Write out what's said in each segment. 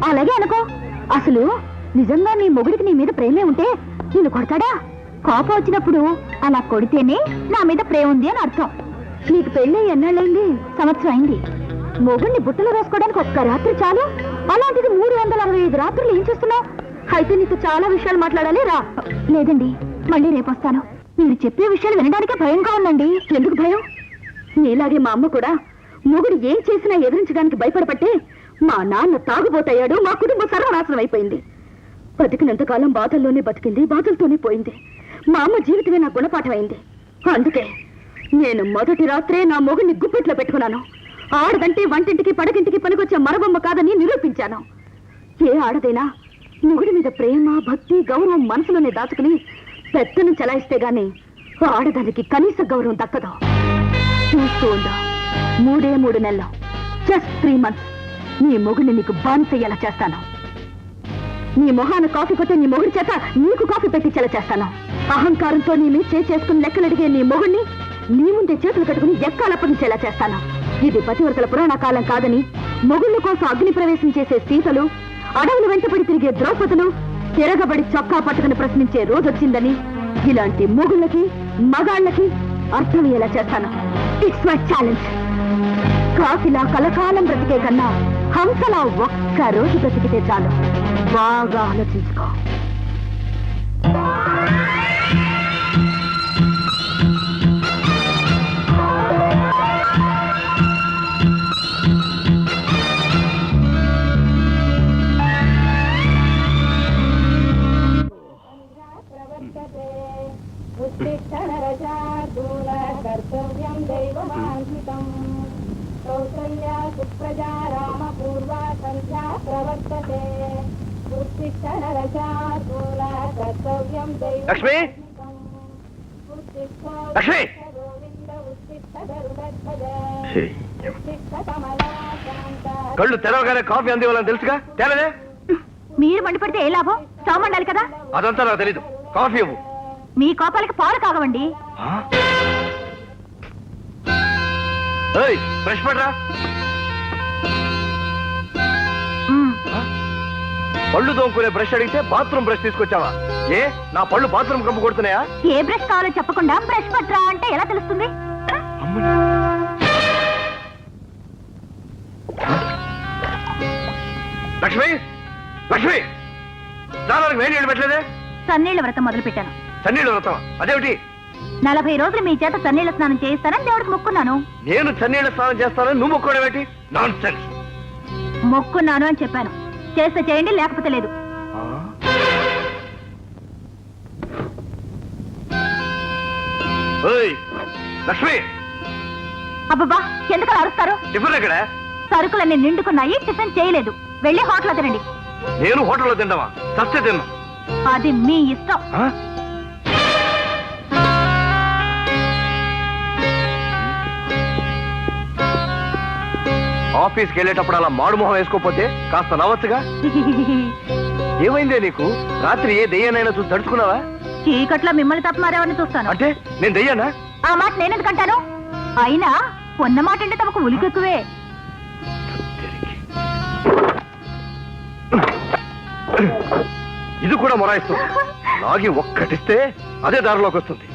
అలాగే అనుకో. అసలు నిజంగా నీ మొగుడికి నీ మీద ప్రేమే ఉంటే నిన్ను కొడతాడా? కోపం వచ్చినప్పుడు అలా కొడితేనే నా మీద ప్రేమ ఉంది అని అర్థం. నీకు పెళ్ళి ఎన్నాళ్ళైంది? సంవత్సరం అయింది. మొగుడిని బుట్టలో వేసుకోవడానికి ఒక్క రాత్రి చాలు, అలాంటిది 365 రాత్రులు ఏం చేస్తున్నావు? అయితే నీకు చాలా విషయాలు మాట్లాడాలి, రా. లేదండి, మళ్ళీ రేపు వస్తాను. మీరు చెప్పే విషయాలు వినడానికే భయంగా ఉందండి. ఎందుకు భయం? నీలాగే మా అమ్మ కూడా మొగుడు ఏం చేసినా ఎదిరించడానికి భయపడబట్టే మా నాన్న తాగుబోతయ్యాడు, మా కుటుంబం సర్వనాశనం అయిపోయింది. బతికినంతకాలం బాధల్లోనే బతికింది, బాధలతోనే పోయింది. మా అమ్మ జీవితమే నా గుణపాఠం అయింది. అందుకే నేను మొదటి రాత్రే నా మొగుడిని గుప్పెట్లో పెట్టుకున్నాను. ఆడదంటే వంటింటికి పడకింటికి పనికొచ్చే మరబొమ్మ కాదని నిరూపించాను. ఏ ఆడదైనా మొగుడి మీద ప్రేమ, భక్తి, గౌరవం మనసులోనే దాచుకుని పెద్దను చలాయిస్తే గాని ఆడదానికి కనీస గౌరవం దక్కదు. చూస్తూ ఉండు, 3 నెలలు, జస్ట్ 3 months, నీ మొగుడిని నీకు బానిసయ్యేలా చేస్తాను. నీ మొహాన కాఫీ కొట్టే నీ మొగుడి చేత నీకు కాఫీ పెట్టించేలా చేస్తాను. అహంకారంతో నీ మీద చేసుకుని లెక్కలడిగే నీ మొగుడిని నీ ముందే చేతులు కట్టుకుని ఎక్కాలప్పగించేలా చేస్తాను. ఇది పతివర్తల పురాణ కాలం కాదని మొగుళ్ళ కోసం అగ్ని ప్రవేశం చేసే సీతలు, అడవులు వెంటపడి తిరిగే ద్రౌపదులు, తిరగబడి చొక్కా పట్టుకుని ప్రశ్నించే రోజొచ్చిందని ఇలాంటి మొగుళ్ళకి మగాళ్ళకి అర్థమయ్యేలా చేస్తాను. It's my challenge. కాకిలా కలకాలం బ్రతికే కన్నా హంసలా ఒక్క రోజు బ్రతికితే చాలు. బాగా ఆలోచించుకో. లక్ష్మి, లక్ష్మి, కళ్ళు తెరవగానే కాఫీ అందివ్వాలని తెలుసుగా, తేలదే. మీరు మండిపడితే ఏ లాభం? స్టవ్ మండాలి కదా. అదంతా నాకు తెలీదు. కాఫీ ఇవ్వు. మీ కోపాలకి పాలు కాగవండి. బ్రష్ పడరా. పళ్ళు తోముకునే బ్రష్ అడిగితే బాత్రూమ్ బ్రష్ తీసుకొచ్చావా? ఏ నా పళ్ళు బాత్రూమ్ కంపు కొడుతున్నాయా? ఏ బ్రష్ కావాలో చెప్పకుండా బ్రష్ పట్రా అంటే ఎలా తెలుస్తుంది? లక్ష్మి, లక్ష్మి, స్నానానికి వేడి నీళ్ళు పెట్టలేదే? సన్నీళ్ల వ్రతం మొదలు పెట్టాను. చన్నీళ్ళు వ్రతం అదేమిటి? 40 రోజులు మీ చేత సన్నీళ్ల స్నానం చేయిస్తానని దేవుడికి మొక్కున్నాను. నేను చన్నీళ్ళ స్నానం చేస్తానని నువ్వు మొక్కడం ఏంటి? Non sense. మొక్కున్నాను అని చెప్పాను. చేస్తే చేయండి, లేకపోతే లేదు. లక్ష్మి, అబ్బబ్బా, ఎందుకు అరుస్తారు? టిఫిన్ ఎక్కడ? సరుకులన్నీ నిండుకున్నాయి, టిఫిన్ చేయలేదు. వెళ్ళి హోటల్లో తినండి. నేను హోటల్లో తింటావా? సస్తే తిన్నా. అది మీ ఇష్టం. ఆఫీస్కి వెళ్ళేటప్పుడు అలా మాడుమొహం వేసుకోపోతే కాస్త నవ్వచ్చుగా. ఏమైందే నీకు? రాత్రి ఏ దెయ్యానైనా చూసి తడుచుకున్నావా? చీకట్లో మిమ్మల్ని తప్ప మరెవరిని చూస్తాను. అంటే నేను దెయ్యానా? ఆ మాట నేనెందుకంటాను? అయినా ఉన్న మాట అంటే తమకు ఉలికెక్కువే. ఇది కూడా మొరాయిస్తుంది. లాగి ఒక్కటిస్తే అదే దారిలోకి వస్తుంది.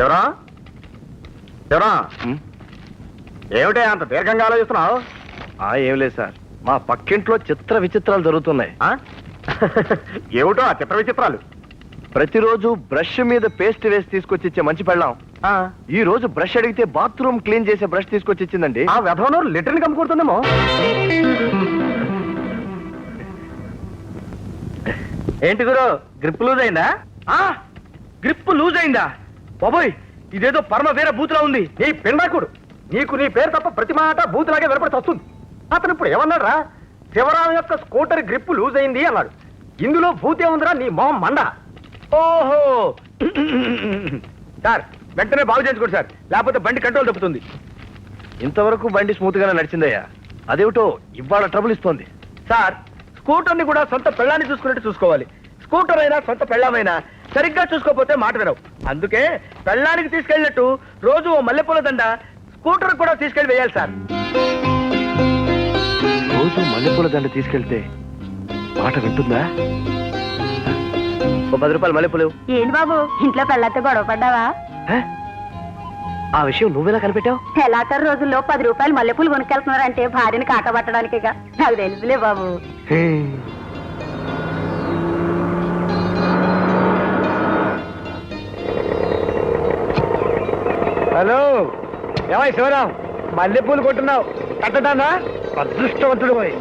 ఎవరా ఎవరా? ఏమిటే అంత దీర్ఘంగా ఆలోచిస్తున్నావు? ఏం లేదు సార్, మా పక్కింట్లో చిత్ర విచిత్రాలు జరుగుతున్నాయి. ఏమిటో ఆ చిత్ర విచిత్రాలు? ప్రతిరోజు బ్రష్ మీద పేస్ట్ వేసి తీసుకొచ్చి ఇచ్చే మంచి పెళ్ళాం ఈ రోజు బ్రష్ అడిగితే బాత్రూమ్ క్లీన్ చేసే బ్రష్ తీసుకొచ్చి ఇచ్చిందండి. ఆ వ్యధవను లిటర్ని కమ్ముకుంటుందేమో. ఏంటి గురు, గ్రిప్ లూజ్ అయిందా? గ్రిప్ లూజ్ అయిందా? బాబోయ్, ఇదేదో పరమ వేరే బూతులా ఉంది. నీ పిండాకుడు, నీకు నీ పేరు తప్ప ప్రతి మాట బూతులాగే వినపడి వస్తుంది. అతను ఇప్పుడు ఏమన్నాడు రా? శివరాం యొక్క స్కూటర్ గ్రిప్ లూజ్ అయింది అన్నాడు. ఇందులో భూతే ఉందిరా నీ మొహం మండ. ఓహో సార్, వెంటనే బాగు చేయించుకోండి సార్, లేకపోతే బండి కంట్రోల్ తప్పుతుంది. ఇంతవరకు బండి స్మూత్ గానే నడిచిందయ్యా, అదేమిటో ఇవాళ ట్రబుల్ ఇస్తోంది. సార్, స్కూటర్ని కూడా సొంత పెళ్ళాన్ని చూసుకున్నట్టు చూసుకోవాలి. స్కూటర్ అయినా సొంత పెళ్ళామైనా సరిగ్గా చూసుకోకపోతే మాట వినవు. అందుకే పెళ్ళానికి తీసుకెళ్ళినట్టు రోజు ఓ మల్లెపూల దండ స్కూటర్ కూడా తీసుకెళ్ళి వేయాలి సార్. రోజు మల్లెపూల దండ తీసుకెళ్తే మాట వింటుందా? ఓ 10 రూపాయలు మల్లెపూలు. ఏంటి బాబు ఇంట్లో పెళ్ళతో గొడవ పడ్డావా? ఆ విషయం నువ్వెలా కనిపెట్టావు? ఎలాటర్ రోజుల్లో 10 రూపాయలు మల్లెపూలు కొనుక్కెళ్తున్నారంటే భార్యని కాకబట్టడానికిగా. నాకు తెలుసులే బాబు. హలో ఏమై శివరాం, మల్లెపూలు కొట్టున్నావు కట్టడానా? అదృష్టవంతుడు పోయి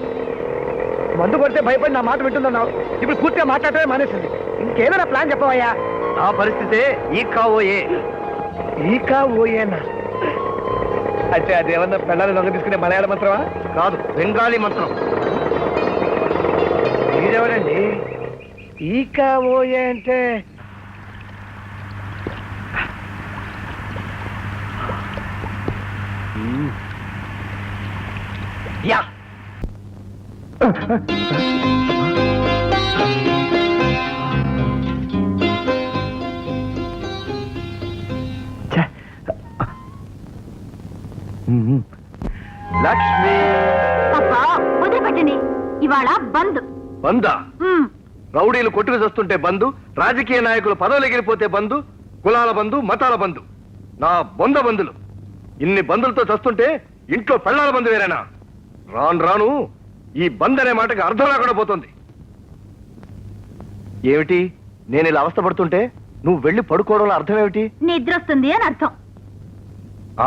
మందు కొడితే భయపడి నా మాట వింటుందన్నావు. ఇప్పుడు పూర్తిగా మాట్లాడటమే మానేసింది. ఇంకేమైనా ప్లాన్ చెప్పవయ్యా? ఆ పరిస్థితే ఈ కావోయే. ఈకా ఓయేనా అంటే అదేమన్నా పెళ్ళాన్ని లొంగ తీసుకునే మలయాళ మంత్రమా? కాదు, బెంగాలీ మంత్రం. మీరెవరండి? ఈకా ఓయే అంటే యా లక్ష్మి. అబ్బా వదిలిపెట్టండి, ఇవాళ బంద్. బందా? రౌడీలు కొట్టుకు చస్తుంటే బంధు, రాజకీయ నాయకులు పదవులు ఎగిరిపోతే బంధు, కులాల బంధు, మతాల బంధు, నా బొంద బంధులు. ఇన్ని బంధులతో చస్తుంటే ఇంట్లో పెళ్ళాల బంధు వేరేనా? రాను రాను ఈ బంద్ అనే మాటకి అర్థం లేకుండా పోతుంది. ఏమిటి, నేను ఇలా అవస్థపడుతుంటే నువ్వు వెళ్ళి పడుకోవడంలో అర్థం ఏమిటి? నిద్ర వస్తుంది అని అర్థం.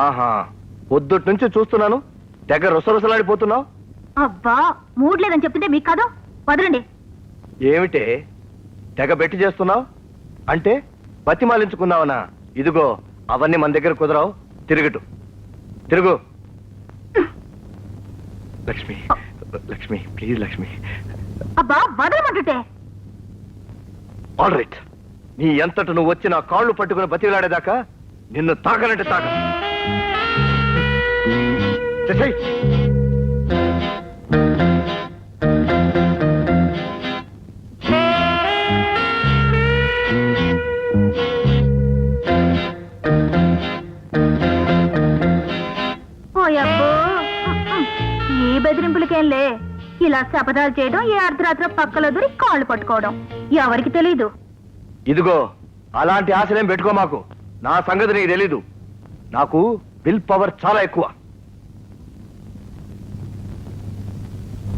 ఆహా, పొద్దుటి నుంచి చూస్తున్నాను, తెగ రుసరుసలాడిపోతున్నావు. అబ్బా మూడ్ లేదని చెప్తుంటే మీకు కాదు, వదలండి. ఏమిటే తెగ బెట్టి చేస్తున్నావు? అంటే బతిమాలించుకున్నావనా? ఇదిగో అవన్నీ మన దగ్గర కుదరావు. తిరుగు. లక్ష్మి, లక్ష్మి ప్లీజ్ లక్ష్మి. అబ్బా వదలమంటుంటే. ఆల్ రైట్, నీ ఎంతట నువ్వు వచ్చి నా కాళ్ళు పట్టుకుని బతిలాడేదాకా నిన్ను తాకనంటే తాక. చేసేయ్. ఓయబ్బో, ఈ బెదిరింపులకేంలే. ఇలా శపథాలు చేయడం, ఏ అర్ధరాత్రి పక్కల దూరి కాళ్ళు పట్టుకోవడం ఎవరికి తెలీదు. ఇదిగో అలాంటి ఆశలేం పెట్టుకో మాకు. నా సంగతి నీకు తెలీదు. నాకు విల్ పవర్ చాలా ఎక్కువ.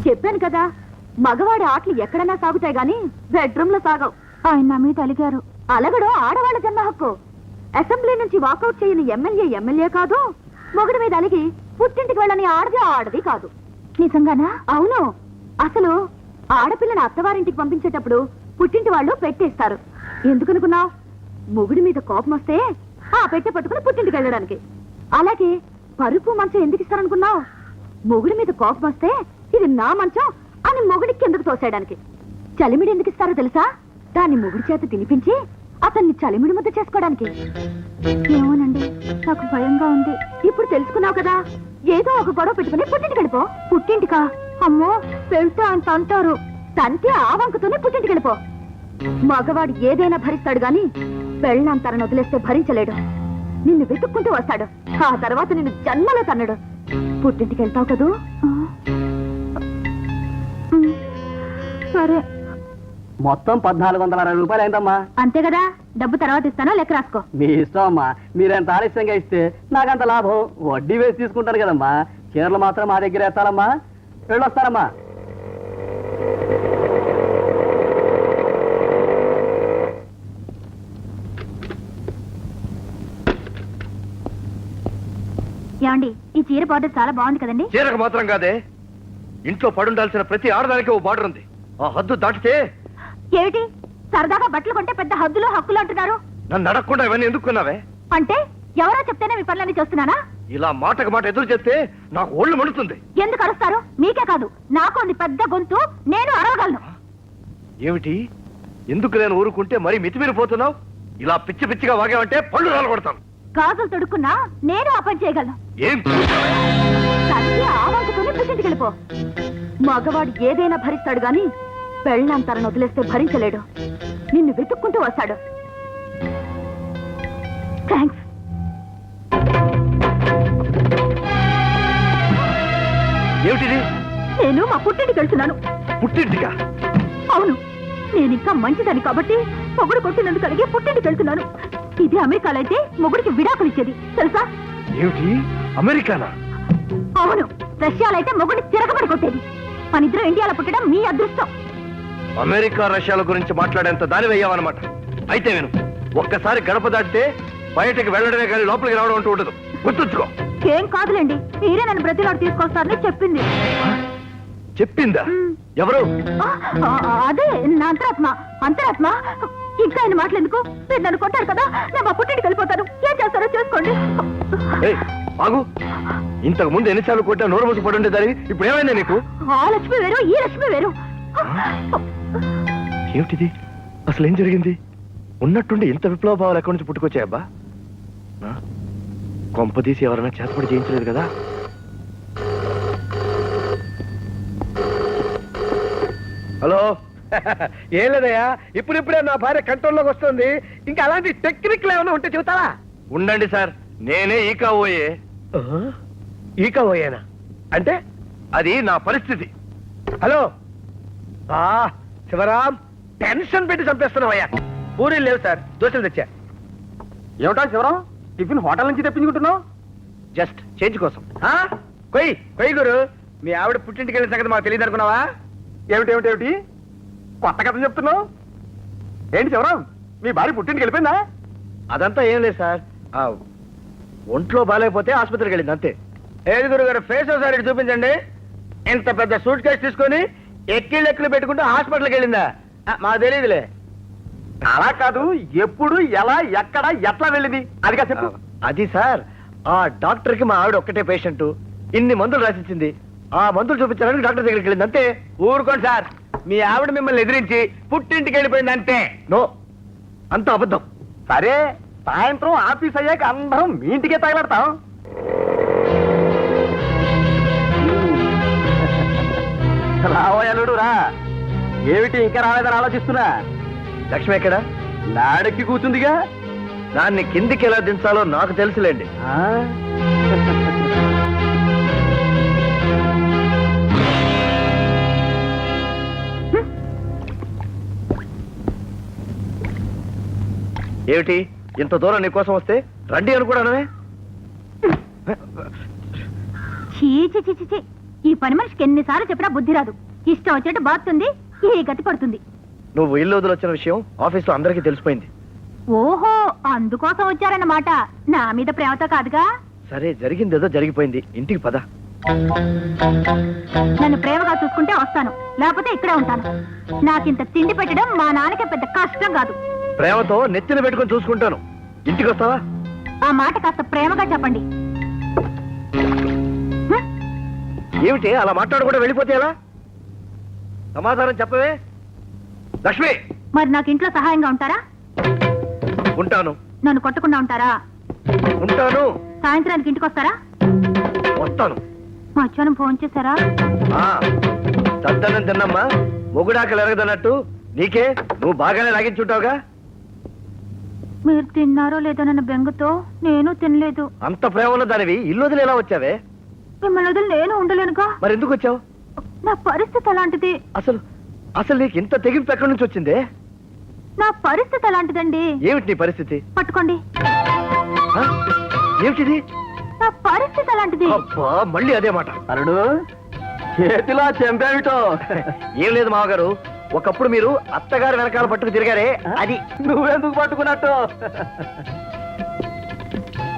చెప్పాను కదా, మగవాడి ఆటలు ఎక్కడన్నా సాగుతాయి గాని బెడ్రూమ్ లో సాగవు. ఆయన నా మీద అలిగారు. అలగడం ఆడవాళ్ళ జన్మ హక్కు. అసెంబ్లీ నుంచి వాకౌట్ చేయని ఎమ్మెల్యే కాదు. మొగుడి మీద అలిగి పుట్టింటికి వెళ్ళని ఆడది కాదు. నిజంగానా? అవును. అసలు ఆడపిల్లని అత్తవారింటికి పంపించేటప్పుడు పుట్టింటి వాళ్ళు పెట్టేస్తారు. ఎందుకనుకున్నావు? మొగుడి మీద కోపం వస్తే ఆ పెట్టె పట్టుకుని పుట్టింటికి వెళ్ళడానికి. అలాగే పరుపు మంచం ఎందుకు ఇస్తారనుకున్నావు? మొగుడి మీద కోపం వస్తే ఇది నా మంచం అని మొగుడికి కిందకు తోసేయడానికి. చలిమిడి ఎందుకు ఇస్తారో తెలుసా? దాన్ని మొగుడి చేత తినిపించి అతన్ని చలిమిడి ముద్ద చేసుకోవడానికి. ఏమోనండి, నాకు భయంగా ఉంది. ఇప్పుడు తెలుసుకున్నావు కదా, ఏదో ఒక గొడవ పెట్టుకుని పుట్టింటికి వెళ్ళిపో. పుట్టింటికా? అమ్మో, వెళ్తే ఆయన తంటారు. తంతే ఆ వంకతోనే పుట్టింటికి వెళ్ళిపో. మగవాడు ఏదైనా భరిస్తాడు గాని పెళ్ళంతరను వదిలేస్తే భరించలేడు. నిన్ను వెతుక్కుంటూ వస్తాడు. ఆ తర్వాత నిన్ను జన్మలో తన్నడు. పుట్టింటికి వెళ్తావు కదూ? సరే. మొత్తం 1460 రూపాయలు అయిందమ్మా. అంతే కదా, డబ్బు తర్వాత ఇస్తానో లెక్క రాసుకో. మీ ఇష్టం అమ్మా. మీరెంత ఆలస్యంగా ఇస్తే నాకంత లాభం. వడ్డీ వేసి తీసుకుంటాను కదమ్మా. చీరలు మాత్రం మా దగ్గర వేస్తారమ్మా. వెళ్ళొస్తారమ్మా. ఏమండి, ఈ చీర బార్డర్ చాలా బాగుంది కదండి? చీరకు మాత్రం కాదే, ఇంట్లో పడుండాల్సిన ప్రతి ఆడదానికి ఓ బార్డర్ ఉంది. ఆ హద్దు దాటితే ఏమిటి సరదాగా బట్టలు కొంటే పెద్ద హద్దులు హక్కులు అంటున్నారు? నన్ను అడగకుండా ఇవన్నీ ఎందుకు కొన్నావే? అంటే ఎవరో చెప్తేనే మీ పనులన్నీ చూస్తున్నానా? ఇలా మాటకు మాట ఎదురు చేస్తే నాకు ఒళ్ళు మండుతుంది. ఎందుకు అరుస్తారు? మీకే కాదు, నాకు ఉంది పెద్ద గొంతు, నేను అరవగలను. ఏమిటి, ఎందుకు నేను ఊరుకుంటే మరీ మితిమీరిపోతున్నావు? ఇలా పిచ్చి పిచ్చిగా వాగావంటే పళ్ళు రాలగొడతాను. గాజులు తొడుక్కున్నా నేను ఆ పని చేయగలను. ఏం తల్లి ఆ వంకతోనే పుట్టింటికి వెళ్ళిపో. మగవాడు ఏదైనా భరిస్తాడు గాని పెళ్ళంతరను వదిలేస్తే భరించలేడు. నిన్ను వెతుక్కుంటూ వస్తాడు. థ్యాంక్స్. ఏమిటిది? నేను మా పుట్టింటికి వెళ్తున్నాను. పుట్టింటికా? అవును, నేను ఇంకా మంచిదని కాబట్టి మొగుడు కొట్టినందుకు కలిగి పుట్టింటికి వెళ్తున్నాను. ఇది అమెరికాలో అయితే మొగుడికి విడాకులు ఇచ్చేది తెలుసా? ఏమిటి, అమెరికానా? అవును, రష్యాలో అయితే మొగుడిని తిరగబడి కొట్టేది. మన ఇద్దరు ఇండియాలో పుట్టడం మీ అదృష్టం. అమెరికా రష్యాల గురించి మాట్లాడేంత దాని వేయవన్నమాట. అయితే నేను ఒక్కసారి గడప దాటితే బయటకు వెళ్ళడమే కానీ లోపలికి రావడం అంటూ ఉండదు, గుర్తుంచుకో. ఏం కాదులేండి, మీరే నన్ను ప్రతినాడు తీసుకొస్తారని చెప్పింది. చెప్పిందా? ఎవరు? అదే నా అంతరాత్మ. అంతరాత్మ ఇంకా ఆయన మాటలెందుకు? మీరు నన్ను కొట్టారు కదా, నేను మా పుట్టింటికి వెళ్ళిపోతాను. ఏం చేస్తారో చేసుకోండి. ఏయ్, ఆగు. ఇంతకు ముందు ఎన్నిసార్లు కొట్టా నోరు మూసి పడి ఉండేదాన్ని, ఇప్పుడు ఏమైందా నీకు? ఆ లక్ష్మి వేరు, ఈ లక్ష్మి వేరు. ఏమిటిది? అసలు ఏం జరిగింది? ఉన్నట్టుండి ఇంత విప్లవ భావాలు ఎక్కడి నుంచి పుట్టుకొచ్చాయబ్బా? కొంపదీసి ఎవరైనా చేతపడి చేయించలేదు కదా? హలో. ఏం లేదయ్యా, ఇప్పుడిప్పుడే నా భార్య కంట్రోల్లోకి వస్తుంది. ఇంకా అలాంటి టెక్నిక్లు ఏమైనా ఉంటే చెబుతారా? ఉండండి సార్, నేనే ఈకావోయే. ఈక పోయేనా అంటే? అది నా పరిస్థితి. హలో శివరాం, టెన్షన్ పెట్టి చంపేస్తున్నావయ్యా. పూరీలు లేవు సార్, దోశలు తెచ్చా. ఏమిటా శివరాం, టిఫిన్ హోటల్ నుంచి తెప్పించుకుంటున్నావు? జస్ట్ చేంజ్ కోసం. కొయ్యి గురు, మీ ఆవిడ పుట్టింటికి వెళ్ళిన సంగతి మాకు తెలియదు అనుకున్నావా? ఏమిటి కొత్త కథ చెప్తున్నావు? ఏంటి శివరాం, మీ భార్య పుట్టింటికి వెళ్ళిపోయిందా? అదంతా ఏం లేదు సార్, ఒంట్లో బాగాలేకపోతే ఆసుపత్రికి వెళ్ళింది అంతే. ఏది గురుగారు, ఫేస్ ఒకసారి ఇటు చూపించండి. ఇంత పెద్ద సూట్ కేసు తీసుకొని ఎక్కిళ్ళు పెట్టుకుంటూ హాస్పిటల్కి వెళ్ళిందా? మాకు తెలియదులే. అలా కాదు, ఎప్పుడు, ఎలా, ఎక్కడ, ఎట్లా వెళ్ళింది అదిగా చెప్పు. అది సార్, ఆ డాక్టర్ కి మా ఆవిడ ఒక్కటే పేషెంట్, ఇన్ని మందులు రాసిచ్చింది. ఆ మందులు చూపించడానికి డాక్టర్ దగ్గరికి వెళ్ళింది అంతే. ఊరుకోండి సార్, మీ ఆవిడ మిమ్మల్ని ఎదిరించి పుట్టింటికి వెళ్ళిపోయింది అంతే. నో, అంత అబద్ధం. సరే, సాయంత్రం ఆఫీస్ అయ్యాక అందరం మీ ఇంటికే తగలడతాం. రావోయలుడు రా. ఏమిటి ఇంకా రాలేదని ఆలోచిస్తున్నా? లక్ష్మి ఎక్కడ? నాడెక్కి కూర్చుందిగా. దాన్ని కిందికి ఎలా దించాలో నాకు తెలుసులేండి. ఏమిటి ఇంత దూరం నీకోసం వస్తే రండి అనుకున్నానే? చీ చీ చీ చీ చీ. ఈ పని మనిషికి ఎన్నిసార్లు చెప్పినా బుద్ధి రాదు. ఇష్టం వచ్చినట్టు బాగుతుంది, ఏ గతి పడుతుంది. నువ్వు ఇల్లు వదిలొచ్చిన విషయం ఆఫీస్ లో అందరికీ తెలిసిపోయింది. ఓహో, అందుకోసం వచ్చారన్నమాట. నా మీద ప్రేమతో కాదుగా. సరే, జరిగిందేదో జరిగిపోయింది, ఇంటికి పద. నన్ను ప్రేమగా చూసుకుంటే వస్తాను, లేకపోతే ఇక్కడే ఉంటాను. నాకింత తిండి పెట్టడం మా నాన్నకి పెద్ద కష్టం కాదు. ప్రేమతో నెత్తిన పెట్టుకొని చూసుకుంటాను. ఇంటికి వస్తావా? ఆ మాట కాస్త ప్రేమగా చెప్పండి. ఏమిటి అలా మాట్లాడకుండా వెళ్ళిపోతే ఎలా? సమాధానం చెప్పవే లక్ష్మి. మరి నాకు ఇంట్లో సహాయంగా ఉంటారా? ఉంటాను. నన్ను కొట్టకుండా ఉంటారా? ఉంటాను. సాయంత్రానికి ఇంటికి వస్తారా? వస్తాను. మధ్యాహ్నం ఫోన్ చేశారా? చద్దనం తిన్నమ్మా, మొగుడాకలు ఎరగదన్నట్టు నీకే నువ్వు బాగానే లాగించుంటావుగా. మీరు తిన్నారో లేదో నన్న బెంగతో నేను తినలేదు. అంత ప్రేమలో దానివి ఇల్లు వదిలి ఎలా వచ్చావే? మిమ్మల్ని వదిలి నేను ఉండలేనుగా. మరి ఎందుకు వచ్చావు? నా పరిస్థితి అలాంటిది. అసలు నీకు ఇంత తెగింపు ఎక్కడి నుంచి వచ్చిందే? నా పరిస్థితి అలాంటిదండి. ఏమిటి నీ పరిస్థితి? పట్టుకోండి. ఏమిటిది? నా పరిస్థితి అలాంటిది. అబ్బా, మళ్ళీ అదే మాట. అరుడు, చేతిలో చెంపేమిటో. ఏం లేదు మామగారు, ఒకప్పుడు మీరు అత్తగారు వెనకాల పట్టుకు తిరిగారే, అది నువ్వెందుకు పట్టుకున్నట్టు?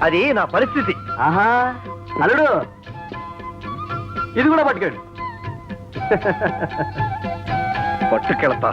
అది నా పరిస్థితి. ఆహా, అల్లుడు ఇది కూడా పట్టుకోండి. పట్టుకెళ్తా.